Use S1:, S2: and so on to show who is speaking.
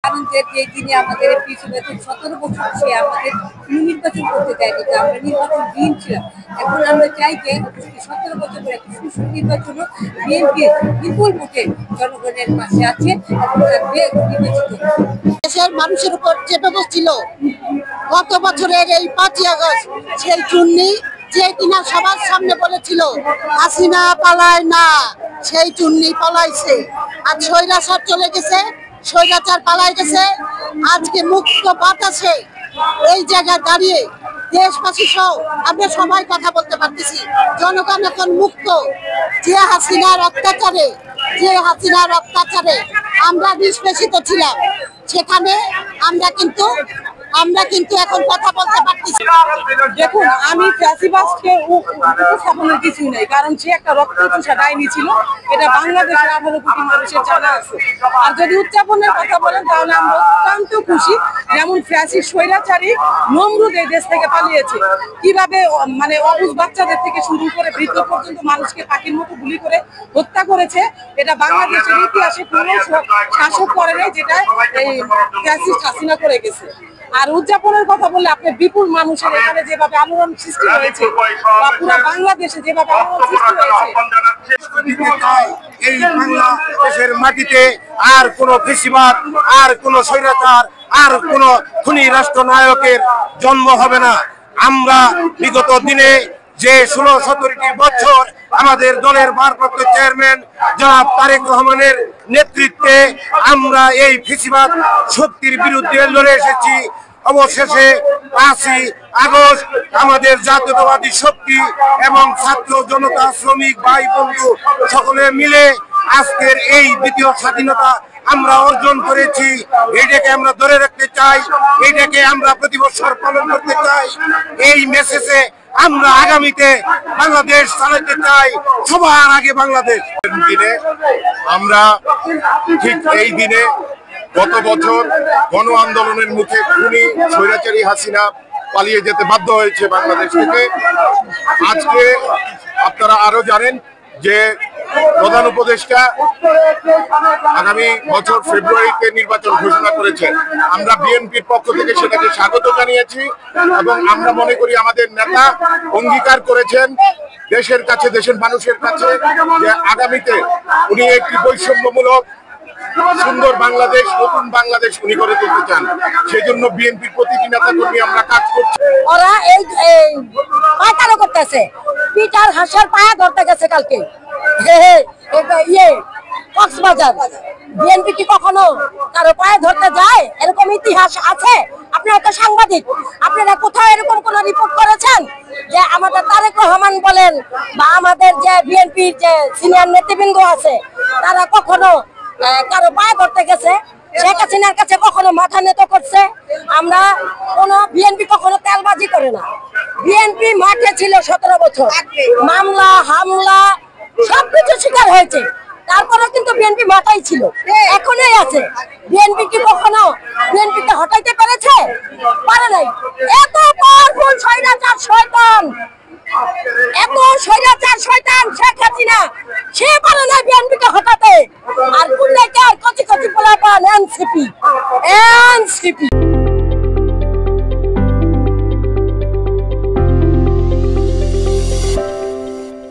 S1: আনন্দের যে তিনি আমাদের পিছনে 17 বছর সে আমাদের নির্বাচন করতে দেয়নি, আমরা নির্বাচন দিন ছিলাম। এখন আমরা চাই যে 17 বছর পরে একটি সুষ্ঠু নির্বাচন বিএনপি বিপুল ভোটে জনগণের পাশে আছে এবং থাকবে নির্বাচিত।
S2: দেশের মানুষের উপর চেপে বসছিল গত বছরের এই 5ই আগস্ট সেই চুন্নি যে কিনা সবার সামনে বলেছিল হাসিনা পালায় না, সেই চুন্নি পালাইছে। আর স্বৈরাচার চলে গেছে, স্বৈরাচার পালায় গেছে। আজকে মুক্ত বাতাসে এই জায়গায় দাঁড়িয়ে দেশবাসী সহ আমরা সবাই কথা বলতে পারতেছি। জনগণ এখন মুক্ত। যে হাসিনার অত্যাচারে আমরা নিষ্পেষিত ছিলাম, সেখানে আমরা কিন্তু এখন কথা বলতে পারতেছি।
S3: দেখুন, আমি ফ্যাসিবাস্টকে উপস্থাপনের কিছুই নাই, কারণ সে একটা রক্তচোষা ডাইনি ছিল, এটা বাংলাদেশের 18 কোটি মানুষের জানা আছে। আর যদি উদযাপনের কথা বলেন তাহলে আমরা অত্যন্ত খুশি, যেমন ফ্যাসি স্বৈরাচারী নমরুদ এই দেশ থেকে পালিয়েছে, কিভাবে মানে অবুঝ বাচ্চাদের থেকে শুরু করে বৃদ্ধ পর্যন্ত মানুষকে পাখির মতো গুলি করে হত্যা করেছে। এটা বাংলাদেশের ইতিহাসে কোনো শাসক করে নাই, যেটা এই ফ্যাসিস্ট হাসিনা করে গেছে। আর উদযাপনের কথা বললে আপনি বিপুল মানুষের এখানে যেভাবে আলোড়ন সৃষ্টি হয়েছে বা পুরো বাংলাদেশে যেভাবে আলোড়ন সৃষ্টি হয়েছে,
S4: এই বাংলাদেশের মাটিতে আর কোন ফ্যাসিবাদ, আর কোন স্বৈরাচার, আর কোন খুনি রাষ্ট্রনায়কের জন্ম হবে না। আমরা বিগত দিনে যে 16-17টি বছর আমাদের দলের ভারপ্রাপ্ত চেয়ারম্যান জনাব তারেক রহমানের নেতৃত্বে আমরা এই ফ্যাসিবাদ শক্তির বিরুদ্ধে লড়ে এসেছি। অবশেষে 5ই আগস্ট আমাদের জাতীয়তাবাদী শক্তি এবং ছাত্র জনতা, শ্রমিক ভাই বন্ধু সকলে মিলে আজকের এই দ্বিতীয় স্বাধীনতা আমরা অর্জন করেছি। এইটাকে আমরা ধরে রাখতে চাই, এইটাকে আমরা প্রতি বছর পালন করতে চাই। এই মেসেজে আমরা আগামীতে বাংলাদেশ চালাতে চাই, সবার আগে বাংলাদেশ। দিনে আমরা ঠিক এই দিনে গত বছর গণ আন্দোলনের মুখে খুনি স্বৈরাচারী হাসিনা পালিয়ে যেতে বাধ্য হয়েছে বাংলাদেশ থেকে। আজকে আপনারা আরো জানেন যে প্রধান উপদেষ্টা আগামী বছর ফেব্রুয়ারিতে নির্বাচন ঘোষণা করেছেন। আমরা বিএনপির পক্ষ থেকে সেটাকে স্বাগত জানিয়েছি এবং আমরা মনে করি আমাদের নেতা অঙ্গীকার করেছেন দেশের কাছে, দেশের মানুষের কাছে, যে আগামীতে উনি একটি বৈষম্যমূলক সুন্দর বাংলাদেশ, নতুন বাংলাদেশ উনি করে তুলতে চান। সেই জন্য বিএনপির প্রতিটি নেতা কর্মী আমরা কাজ করছি।
S2: ওরা এই পায়তারা করতেছে, পিটার হাসার পায়া ধরতে গেছে কালকে কক্সবাজার। বিএনপি কি কখনো কারো পায়ে ধরতে যায়? এরকম ইতিহাস আছে? আপনারা তো সাংবাদিক, আপনারা কোথাও এরকম কোন রিপোর্ট করেছেন যে আমাদের তারেক রহমান বলেন বা আমাদের যে বিএনপির যে সিনিয়র নেতৃবৃন্দ আছে তারা কখনো কারো পায়ে ধরতে গেছে? শেখ হাসিনার কাছে কখনো মাথা নত করছে? আমরা কোন বিএনপি কখনো তেলবাজি করে না। বিএনপি মাঠে ছিল 17 বছর, মামলা হামলা সবকিছু শিকার হয়েছে, তারপরে কিন্তু বিএনপি মাথায় ছিল, এখনই আছে। বিএনপি কি কখনো বিএনপিকে হটাইতে পেরেছে? পারে নাই। এত পাওয়ারফুল স্বৈরাচার শয়তান, এত স্বৈরাচার শয়তান শেখ হাসিনা, সে পারে না বিএনপিকে হটাতে। আর কুন্ডাইকার কচি কচি পোলাপান এনসিপি